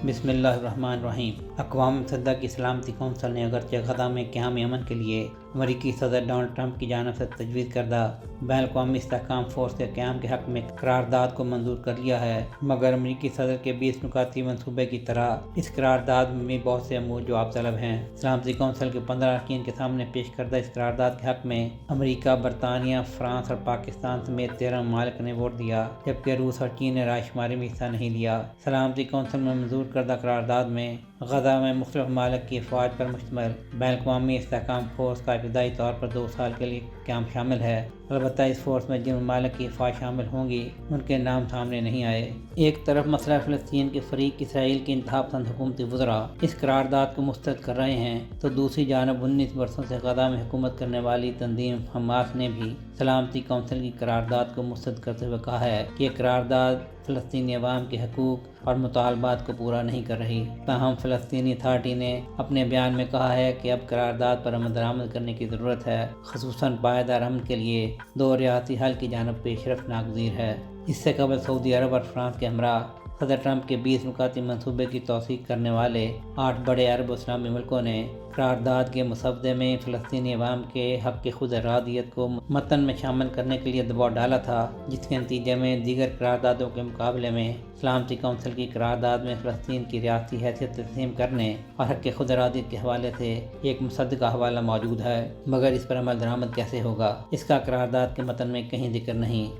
بسم اللہ الرحمن الرحیم۔ اقوام متحدہ کی سلامتی کونسل نے اگرچہ غزہ میں قیام امن کے لیے امریکی صدر ڈونلڈ ٹرمپ کی جانب سے تجویز کردہ بین الاقوامی استحکام فورس کے قیام کے حق میں قرارداد کو منظور کر لیا ہے، مگر امریکی صدر کے 20 نکاتی منصوبے کی طرح اس قرارداد میں بھی بہت سے امور جواب طلب ہیں۔ سلامتی کونسل کے 15 ارکین کے سامنے پیش کردہ اس قرارداد کے حق میں امریکہ، برطانیہ، فرانس اور پاکستان سمیت 13 ممالک نے ووٹ دیا، جبکہ روس اور چین نے رائے شماری میں حصہ نہیں لیا۔ سلامتی کونسل میں منظور کردہ قرارداد میں غزہ میں مختلف ممالک کی افواج پر مشتمل بین الاقوامی استحکام فورس کا ابتدائی طور پر 2 سال کے لیے قیام شامل ہے۔ البتہ اس فورس میں جن ممالک کی افواج شامل ہوں گی ان کے نام سامنے نہیں آئے۔ ایک طرف مسئلہ فلسطین کے فریق اسرائیل کی انتہا پسند حکومتی وزراء اس قرارداد کو مسترد کر رہے ہیں، تو دوسری جانب 19 برسوں سے غزہ میں حکومت کرنے والی تنظیم حماس نے بھی سلامتی کونسل کی قرارداد کو مسترد کرتے ہوئے کہا ہے کہ یہ قرارداد فلسطینی عوام کے حقوق اور مطالبات کو پورا نہیں کر رہی۔ تاہم فلسطینی اتھارٹی نے اپنے بیان میں کہا ہے کہ اب قرارداد پر عمل درآمد کرنے کی ضرورت ہے، خصوصاً پائیدار امن کے لیے 2 ریاستی حل کی جانب پیش رفت ناگزیر ہے۔ اس سے قبل سعودی عرب اور فرانس کے ہمراہ صدر ٹرمپ کے 20 نکاتی منصوبے کی توثیق کرنے والے 8 بڑے عرب و اسلامی ملکوں نے قرارداد کے مسودے میں فلسطینی عوام کے حق کی خود ارادیت کو متن میں شامل کرنے کے لیے دباؤ ڈالا تھا، جس کے نتیجے میں دیگر قراردادوں کے مقابلے میں سلامتی کونسل کی قرارداد میں فلسطین کی ریاستی حیثیت تسلیم کرنے اور حق خود ارادیت کے حوالے سے ایک مصدقہ حوالہ موجود ہے، مگر اس پر عمل درآمد کیسے ہوگا، اس کا قرارداد کے متن میں کہیں ذکر نہیں۔